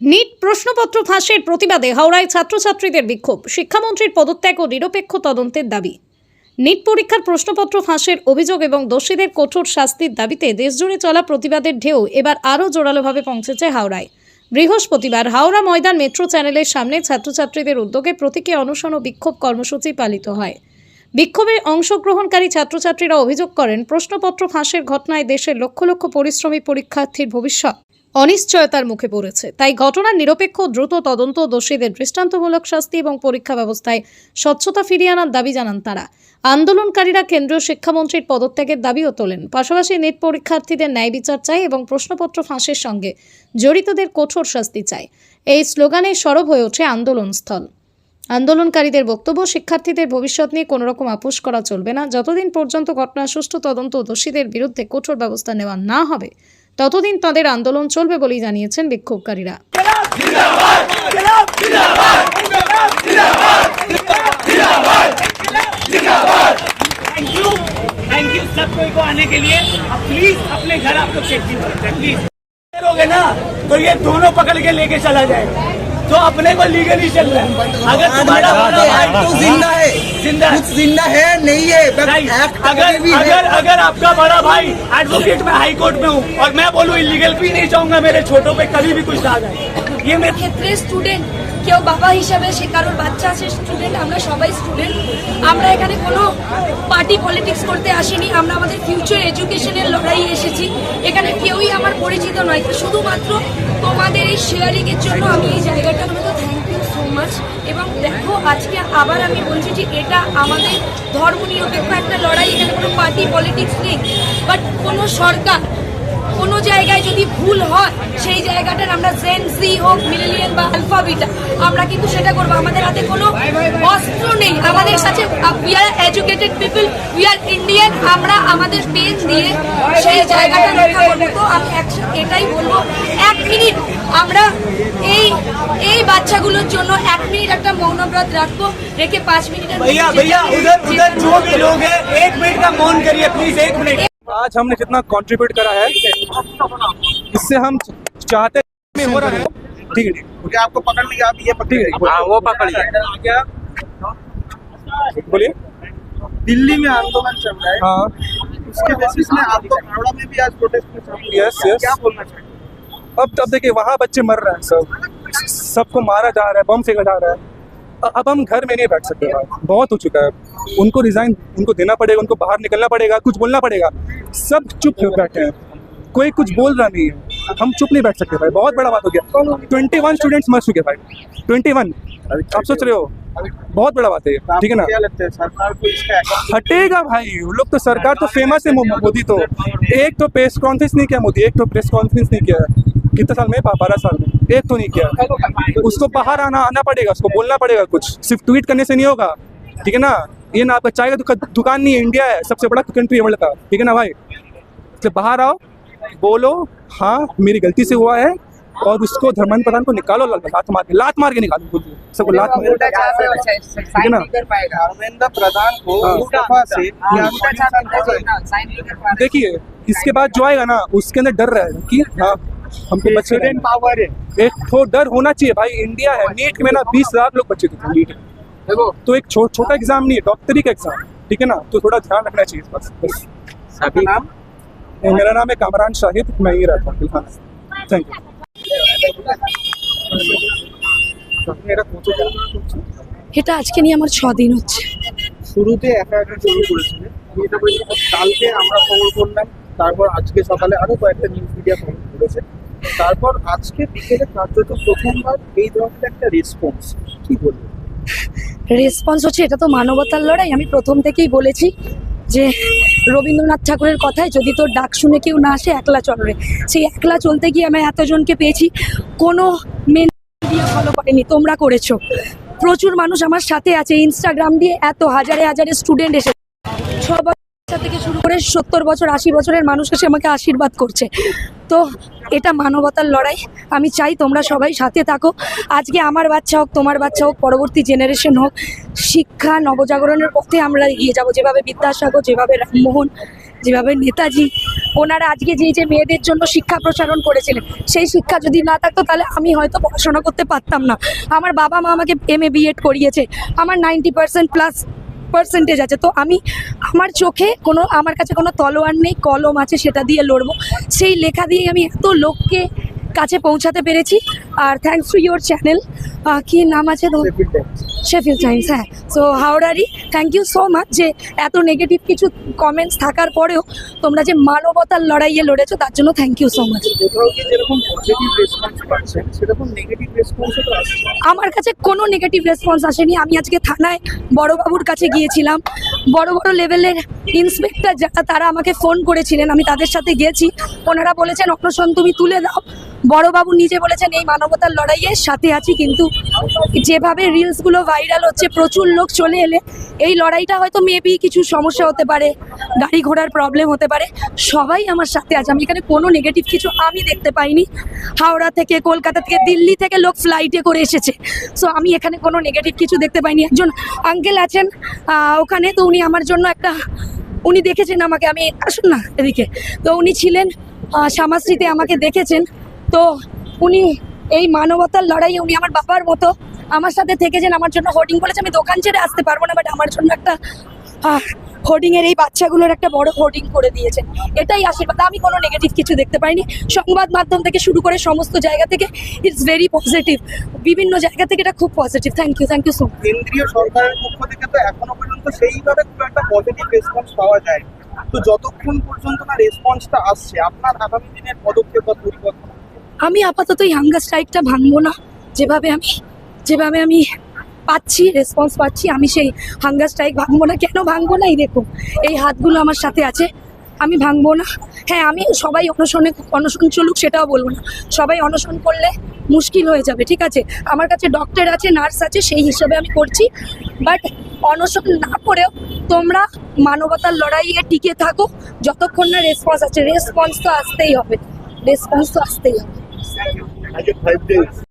NEET প্রশ্নপত্র ফাঁসের প্রতিবাদে হাওড়ায় ছাত্রছাত্রীদের বিক্ষোভ, শিক্ষামন্ত্রীর পদত্যাগ ও নিরপেক্ষ তদন্তের দাবি। নিট পরীক্ষার প্রশ্নপত্র ফাঁসের অভিযোগ এবং দোষীদের কঠোর শাস্তির দাবিতে দেশজুড়ে চলা প্রতিবাদের ঢেউ এবার আরও জোরালোভাবে পৌঁছেছে হাওড়ায়। বৃহস্পতিবার হাওড়া ময়দান মেট্রো চ্যানেলের সামনে ছাত্রছাত্রীদের উদ্যোগে প্রতীকী অনশন ও বিক্ষোভ কর্মসূচি পালিত হয়। বিক্ষোভে অংশগ্রহণকারী ছাত্রছাত্রীরা অভিযোগ করেন, প্রশ্নপত্র ফাঁসের ঘটনায় দেশের লক্ষ লক্ষ পরিশ্রমী পরীক্ষার্থীর ভবিষ্যৎ অনিশ্চয়তার মুখে পড়েছে। তাই ঘটনার নিরপেক্ষ দ্রুত তদন্ত, দোষীদের দৃষ্টান্তমূলক শাস্তি এবং পরীক্ষা ব্যবস্থায় স্বচ্ছতা ফিরিয়ে আনার দাবি জানান তারা। আন্দোলনকারীরা কেন্দ্রীয় শিক্ষামন্ত্রীর পদত্যাগের দাবিও তোলেন। পাশাপাশি নেট পরীক্ষার্থীদের ন্যায় বিচার চায় এবং প্রশ্নপত্র ফাঁসের সঙ্গে জড়িতদের কঠোর শাস্তি চায়। এই স্লোগানে সরব হয়ে ওঠে আন্দোলনস্থল। আন্দোলনকারীদের বক্তব্য, শিক্ষার্থীদের ভবিষ্যৎ নিয়ে কোনো রকম আপোষ করা চলবে না। যতদিন পর্যন্ত ঘটনার সুষ্ঠু তদন্ত ও দোষীদের বিরুদ্ধে কঠোর ব্যবস্থা নেওয়া না হবে, ততদিন তাদের আন্দোলন চলবে বলেই জানিয়েছেন বিক্ষোভকারীরা। थैंक यू सब कोई को आने के लिए। अब प्लीज अपने घर आप लोग सेफ्टी रखें प्लीज। करोगे ना तो ये दोनों पकड़ के लेके चला जाएगा, तो अपने को लीगली चल रहा है। अगर तुम्हारा बड़ा भाई तो जिंदा है, कुछ जिंदा है नहीं है, अगर आपका बड़ा भाई एडवोकेट में हाई कोर्ट में हूँ और मैं बोलूँ इलीगल भी नहीं चाहूंगा मेरे छोटों पे कभी भी कुछ आ जाए। ये मेरे ক্ষেত্রে স্টুডেন্ট, কেউ বাবা হিসাবে, সে কারোর বাচ্চা আছে স্টুডেন্ট, আমরা সবাই স্টুডেন্ট। আমরা এখানে কোনো পার্টি পলিটিক্স করতে আসিনি, আমরা আমাদের ফিউচার এডুকেশনের লড়াই এসেছি। এখানে কেউই আমার পরিচিত নয়, শুধুমাত্র তোমাদের এই শেয়ারিংয়ের জন্য আমি এই জায়গাটা থ্যাংক ইউ সো মাচ। এবং দেখো, আজকে আবার আমি বলছি যে এটা আমাদের ধর্মনিরপেক্ষ একটা লড়াই, এখানে কোনো পার্টি পলিটিক্স নেই। বাট কোনো সরকার কোনো জায়গায় যদি ভুল হয়, সেই জায়গাটার আমরা জেন জি হোক, মিলেনিয়াল বা আলফা বিটা, আমরা কিন্তু সেটা করবো। আমাদের হাতে কোনো অস্ত্র নেই, আমাদের সাথে we are educated people, we are Indian. আমরা আমাদের পেন দিয়ে সেই জায়গাটা রক্ষা করবো। তো আমি এটাই বলবো, 1 মিনিট আমরা এই বাচ্চাগুলোর জন্য 1 মিনিট একটা মৌনব্রত রাখবো, রেখে 5 মিনিটের भैया भैया उधर उधर जो भी लोग हैं 1 मिनट का मौन करिए प्लीज। 1 मिनट। आज हमने जितना कंट्रीब्यूट करा है, इससे हम चाहते हैं हो रहा है। ठीक है, मुझे आपको पकड़ लिया, आप ये ठीक है, हाँ वो पकड़िए। क्या बोलिए। दिल्ली में आंदोलन चल रहा है, हाँ उसके बेसिस में आप लोग हावड़ा में भी आज प्रोटेस्ट में शामिल हुए। Yes yes. क्या बोलना चाहिए? अब देखिए, वहाँ बच्चे मर रहे हैं, सबको मारा जा रहा है, बम फेंका जा रहा है। अब हम घर में नहीं बैठ सकते, बहुत हो चुका है। उनको रिजाइन उनको देना पड़ेगा, उनको बाहर निकलना पड़ेगा, कुछ बोलना पड़ेगा। सब चुप हो बैठे हैं, कोई कुछ बोल रहा नहीं है। हम चुप नहीं बैठ सकते भाई, बहुत बड़ा बात हो गया। 21 स्टूडेंट्स मर चुके भाई, 21। आप सोच रहे हो, बहुत बड़ा बात है ये, ठीक है ना। क्या लगता है सरकार को इसका एक्शन हटेगा भाई, वो लोग तो सरकार तो फेमस है। मोदी तो एक तो प्रेस कॉन्फ्रेंस नहीं किया, मोदी एक तो प्रेस कॉन्फ्रेंस नहीं किया। कितने साल में? 12 साल में एक तो नहीं किया। उसको बाहर आना पड़ेगा, उसको बोलना पड़ेगा कुछ, सिर्फ ट्वीट करने से नहीं होगा, ठीक है ना। ये ना आपका चाय का दुकान नहीं है, इंडिया है, सबसे बड़ा कंट्री है वर्ल्ड का, ठीक है ना भाई। तो बाहर आओ, बोलो हाँ मेरी गलती से हुआ है, और उसको धर्मेंद्र प्रधान को निकालो, लात मार के निकालो, सबको लात मार, ठीक है ना। धर्मेंद्र प्रधान को इस्तीफा से देखिए, इसके बाद जो आएगा ना, उसके अंदर डर रहेगा कि हाँ हमको बच्चे पावर है। एक तो डर होना चाहिए भाई। इंडिया है, नीट में ना 20 लाख लोग बच्चे थे नीट में। देखो तो एक छोटा एग्जाम नहीं है, डॉक्टरी का एग्जाम, ठीक है ना। तो थोड़ा ध्यान रखना चाहिए बस। आपका नाम? मेरा नाम है कामरान शाहिद, मैं ही रहता हूँ फिलहाल। Thank you. এটা আজকে নিয়ে আমার 6 দিন হচ্ছে। শুরুতে একা একা শুরু করেছিলেন, এটা বলছি কালকে আমরা খবর করলাম, তারপর আজকে সকালে আরো কয়েকটা নিউজ মিডিয়া খবর করেছে, তারপর আজকে বিকেলে কার্যত প্রথমবার এই ধরনের একটা রেসপন্স, কি বলবেন? রেসপন্স হচ্ছে, এটা তো মানবতার লড়াই। আমি প্রথম থেকেই বলেছি যে রবীন্দ্রনাথ ঠাকুরের কথায়, যদি তোর ডাক শুনে কেউ না আসে, একলা চল রে। সেই একলা চলতে গিয়ে আমি এতজনকে পেয়েছি, কোনো মেন মিডিয়া ফলো করেনি, তোমরা করেছো। প্রচুর মানুষ আমার সাথে আছে, ইনস্টাগ্রাম দিয়ে এত হাজারে হাজারে স্টুডেন্ট এসে 6 বছর থেকে শুরু করে 70 বছর 80 বছরের মানুষ এসে আমাকে আশীর্বাদ করছে। তো এটা মানবতার লড়াই। আমি চাই তোমরা সবাই সাথে থাকো। আজকে আমার বাচ্চা হোক, তোমার বাচ্চা হোক, পরবর্তী জেনারেশন হোক, শিক্ষা নবজাগরণের পথে আমরা এগিয়ে যাব। যেভাবে বিদ্যাসাগর, যেভাবে রামমোহন, যেভাবে নেতাজি ওনারা আজকে যে মেয়েদের জন্য শিক্ষা প্রসারণ করেছিলেন, সেই শিক্ষা যদি না থাকতো তাহলে আমি হয়তো পড়াশোনা করতে পারতাম না। আমার বাবা মা আমাকে MA B.Ed করিয়েছে, আমার 90% প্লাস পার্সেন্টেজ আছে। তো আমি আমার চোখে আমার কাছে কোনো তলোয়ার নেই, কলম আছে, সেটা দিয়ে লড়বো। সেই লেখা দিয়ে আমি এত লোককে কাছে পৌঁছাতে পেরেছি। আর থ্যাঙ্কস টু ইয়োর চ্যানেল, কি নাম আছে তোমার? শেফিল্ড টাইমস, হ্যাঁ। সো হাওড়ারই থ্যাংক ইউ সো মাচ যে এত নেগেটিভ কিছু কমেন্টস থাকার পরেও তোমরা যে মানবতার লড়াইয়ে লড়েছো তার জন্য থ্যাংক ইউ সো মাচ। কোথাও কি যেরকম পজিটিভ রেসপন্স পাচ্ছেন সেরকম নেগেটিভ রেসপন্সও তো আসছে? আমার কাছে কোনো নেগেটিভ রেসপন্স আসেনি। আমি আজকে থানায় বড়বাবুর কাছে গিয়েছিলাম, বড় বড় লেভেলের ইন্সপেক্টর যারা তারা আমাকে ফোন করেছিলেন, আমি তাদের সাথে গেছি। ওনারা বলেছেন অনশন তুমি তুলে দাও। বড়বাবু নিজে বলেছেন এই মানবতার লড়াইয়ের সাথে আছি। কিন্তু যেভাবে রিলসগুলো ভাইরাল হচ্ছে, প্রচুর লোক চলে এলে এই লড়াইটা হয়তো মেবি কিছু সমস্যা হতে পারে, গাড়ি ঘোড়ার প্রবলেম হতে পারে, সবাই আমার সাথে আছে। আমি এখানে কোনো নেগেটিভ কিছু আমি দেখতে পাইনি। হাওড়া থেকে, কলকাতা থেকে, দিল্লি থেকে লোক ফ্লাইটে করে এসেছে। সো আমি এখানে কোনো নেগেটিভ কিছু দেখতে পাইনি। একজন আঙ্কেল আছেন ওখানে, তো উনি আমার জন্য উনি দেখেছেন আমাকে, আমি আসুন না এদিকে, তো উনি ছিলেন শ্যামাশ্রীতে, আমাকে দেখেছেন। তো উনি এই মানবতার লড়াইয়ে উনি আমার বাবার মতো আমার সাথে থেকেছেন, আমার জন্য হোর্ডিং বলেছে। আমি দোকান ছেড়ে আসতে পারবো না, বাট আমার জন্য একটা হোর্ডিংয়ের এই বাচ্চাগুলোর একটা বড় হোর্ডিং করে দিয়েছেন। এটাই আশীর্বাদ। আমি কোনো নেগেটিভ কিছু দেখতে পাইনি। সংবাদ মাধ্যম থেকে শুরু করে সমস্ত জায়গা থেকে ইটস ভেরি পজিটিভ, বিভিন্ন জায়গা থেকে এটা খুব positive. Thank you so much. কেন্দ্রীয় সরকারের পক্ষ থেকে তো এখনো পর্যন্ত সেইভাবে খুব একটা পজিটিভ রেসপন্স পাওয়া যায়। তো যতক্ষণ পর্যন্ত না রেসপন্সটা আসছে, আপনার আগামী দিনের পদক্ষেপ বা পরিকল্পনা? আমি আপাতত এই হাঙ্গার স্ট্রাইকটা ভাঙবো না। যেভাবে আমি পাচ্ছি, রেসপন্স পাচ্ছি, আমি সেই হাঙ্গার স্ট্রাইক ভাঙবো না। কেন ভাঙবো না? এই দেখুন, এই হাতগুলো আমার সাথে আছে, আমি ভাঙবো না। হ্যাঁ, আমি সবাই অনশন চলুক সেটাও বলবো না। সবাই অনশন করলে মুশকিল হয়ে যাবে, ঠিক আছে? আমার কাছে ডক্টর আছে, নার্স আছে, সেই হিসাবে আমি করছি। বাট অনশন না করেও তোমরা মানবতার লড়াইয়ে টিকে থাকো যতক্ষণ না রেসপন্স আছে। রেসপন্স তো আসতেই হবে। I get 5 days.